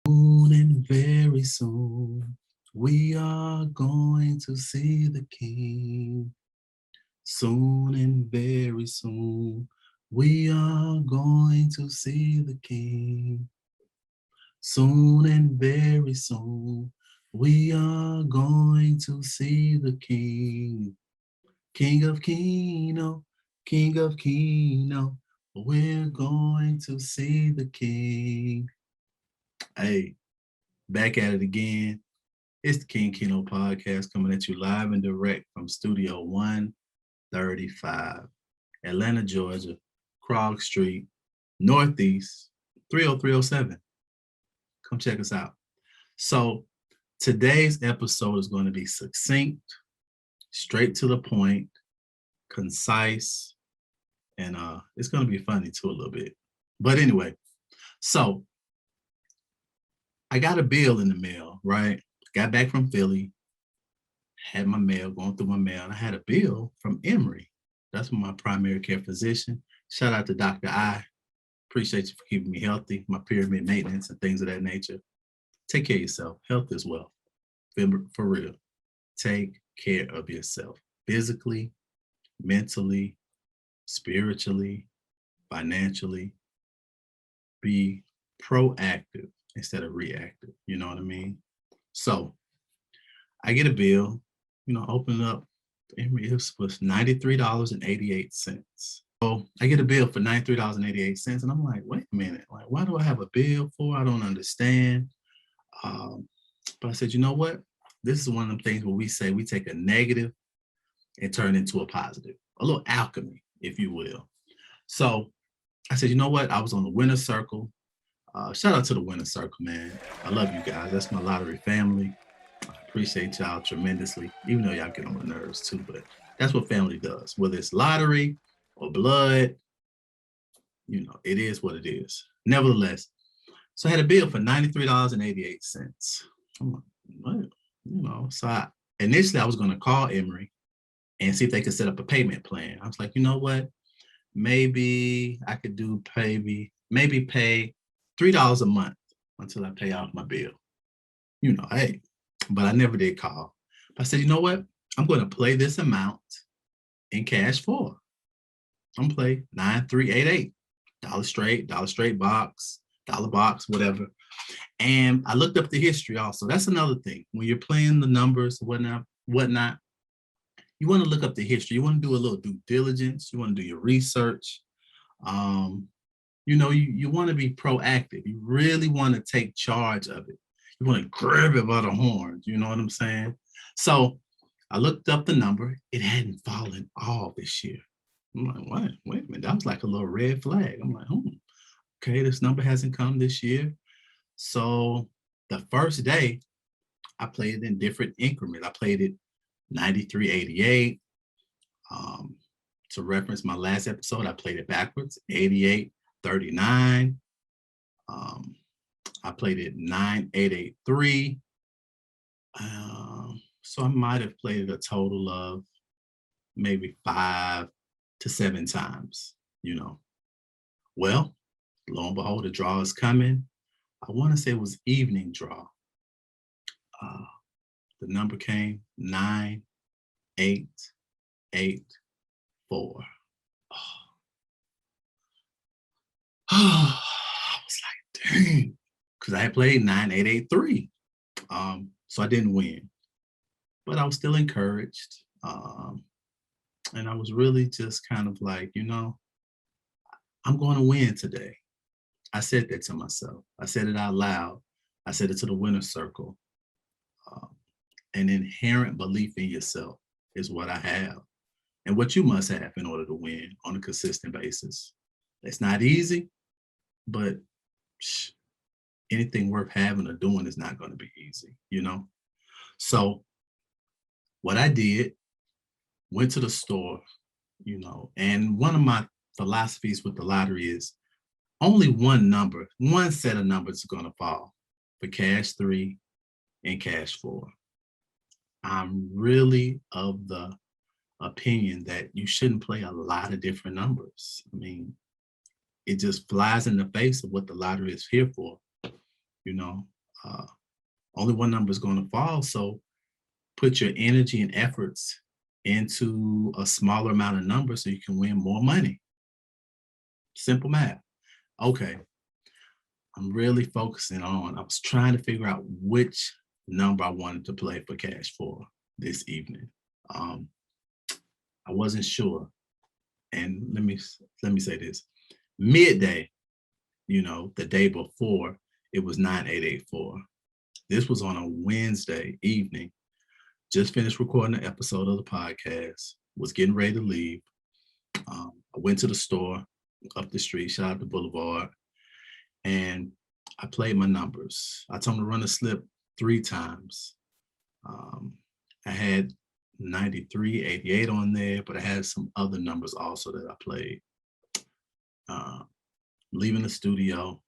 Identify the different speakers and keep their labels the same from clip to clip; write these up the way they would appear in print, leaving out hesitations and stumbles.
Speaker 1: Soon and very soon, we are going to see the King. Soon and very soon, we are going to see the King. Soon and very soon, we are going to see the King. King of Keno, King of Keno, we're going to see the King. Hey, back at it again. It's the King Keno podcast coming at you live and direct from Studio 135, Atlanta, Georgia, Krog Street, Northeast, 30307. Come check us out. So today's episode is going to be succinct, straight to the point, concise, and it's going to be funny too a little bit. But anyway, so I got a bill in the mail, right? Got back from Philly, had my mail, going through my mail, and I had a bill from Emory. That's my primary care physician. Shout out to Dr. I. Appreciate you for keeping me healthy, my pyramid maintenance and things of that nature. Take care of yourself. Health is wealth. For real. Take care of yourself. Physically, mentally, spiritually, financially. Be proactive instead of reactive. You know what I mean? So I get a bill, open it up. It was $93.88. So I get a bill for $93.88. And I'm like, wait a minute, like, why do I have a bill for? I don't understand. But I said, you know what? This is one of them things where we say we take a negative and turn it into a positive, a little alchemy, if you will. So I said, you know what? I was on the winner circle. Shout out to the winner circle, man. I love you guys. That's my lottery family. I appreciate y'all tremendously, even though y'all get on my nerves too, but that's what family does. Whether it's lottery or blood, it is what it is. Nevertheless, so I had a bill for $93.88. I'm like, what? So initially I was going to call Emory and see if they could set up a payment plan. I was like, you know what? Maybe I could do maybe pay $3 a month until I pay off my bill. Hey, but I never did call. But I said, you know what? I'm going to play this amount in Cash4. I'm going to play 9388. Dollar straight box, dollar box, whatever. And I looked up the history also. That's another thing. When you're playing the numbers, whatnot, you want to look up the history. You want to do a little due diligence. You want to do your research. You want to be proactive. You really want to take charge of it. You want to grab it by the horns. You know what I'm saying? So I looked up the number. It hadn't fallen off this year. I'm like, wait a minute. That was like a little red flag. I'm like, okay, this number hasn't come this year. So the first day, I played it in different increments. I played it 93.88. To reference my last episode, I played it backwards, 88.39. I played it 9.883. So I might have played it a total of maybe 5 to 7 times, Well, lo and behold, the draw is coming. I want to say it was evening draw. The number came 9884. I was like, dang, because I had played 9883. So I didn't win, but I was still encouraged. And I was really just kind of like, I'm going to win today. I said that to myself. I said it out loud. I said it to the winner circle. An inherent belief in yourself is what I have and what you must have in order to win on a consistent basis. It's not easy, but anything worth having or doing is not going to be easy, So what I did, went to the store, and one of my philosophies with the lottery is only one set of numbers is going to fall for Cash 3 and Cash 4. I'm really of the opinion that you shouldn't play a lot of different numbers. I mean, it just flies in the face of what the lottery is here for. You know, uh, only one number is going to fall. So put your energy and efforts into a smaller amount of numbers so you can win more money. Simple math. Okay, I'm really focusing on, I was trying to figure out which number I wanted to play for Cash for this evening. Um, I wasn't sure. And let me say this. Midday, the day before, it was 9884. This was on a Wednesday evening. Just finished recording an episode of the podcast, was getting ready to leave. I went to the store up the street, shout out to Boulevard, and I played my numbers. I told him to run a slip 3 times. Um, I had 93, 88 on there, but I had some other numbers also that I played. Uh, Leaving the studio,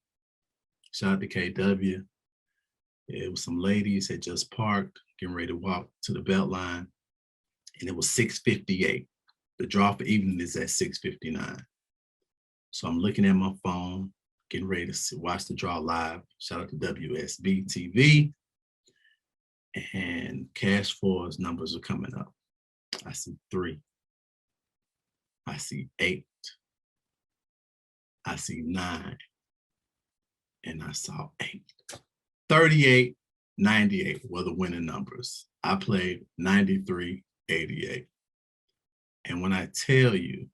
Speaker 1: shout out to KW. It was some ladies had just parked, getting ready to walk to the belt line, and it was 6:58. The draw for evening is at 6:59. So I'm looking at my phone, getting ready to watch the draw live. Shout out to WSB TV. And Cash 4's numbers are coming up. I see 3. I see 8. I see 9. And I saw 8. 38, 98 were the winning numbers. I played 93, 88. And when I tell you,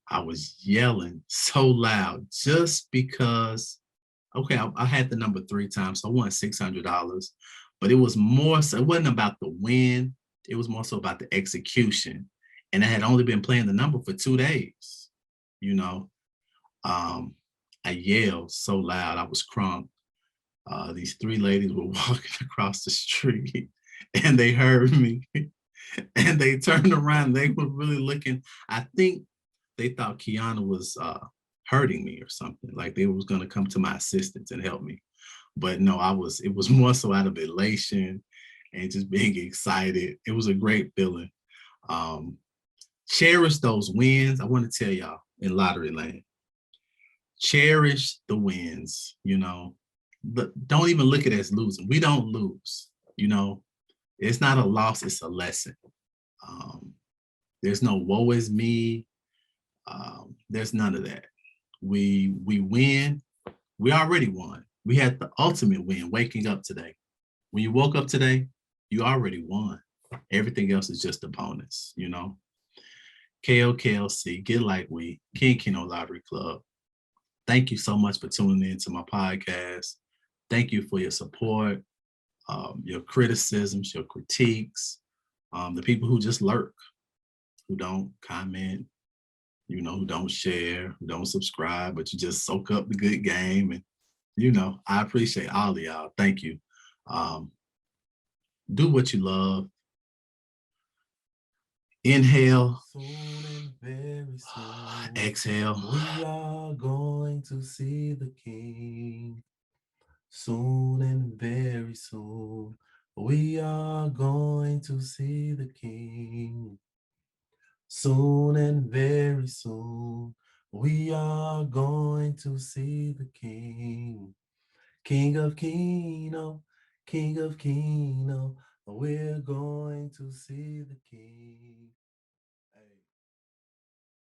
Speaker 1: I was yelling so loud just because, okay, I had the number 3 times, so I won $600. But it was more so, it wasn't about the win. It was more so about the execution. And I had only been playing the number for 2 days, you know. I yelled so loud, I was crunk. These 3 ladies were walking across the street and they heard me and they turned around. They were really looking. I think they thought Kiana was hurting me or something, like they was going to come to my assistance and help me. But no, it was more so out of elation and just being excited. It was a great feeling. Um, Cherish those wins. I want to tell y'all in lottery land, cherish the wins, but don't even look at it as losing. We don't lose, it's not a loss, it's a lesson. Um, there's no woe is me. There's none of that. We win. We already won. We had the ultimate win waking up today. When you woke up today, you already won. Everything else is just a bonus, KOKLC, Get Like We, King Keno Lottery Club. Thank you so much for tuning in to my podcast. Thank you for your support, your criticisms, your critiques, the people who just lurk, who don't comment, who don't share, who don't subscribe, but you just soak up the good game. And, I appreciate all of y'all. Thank you. Do what you love. Inhale. Soon and very soon. Exhale. We are going to see the King. Soon and very soon. We are going to see the King. Soon and very soon. We are going to see the King. King of Keno, King of Keno. We're going to see the King.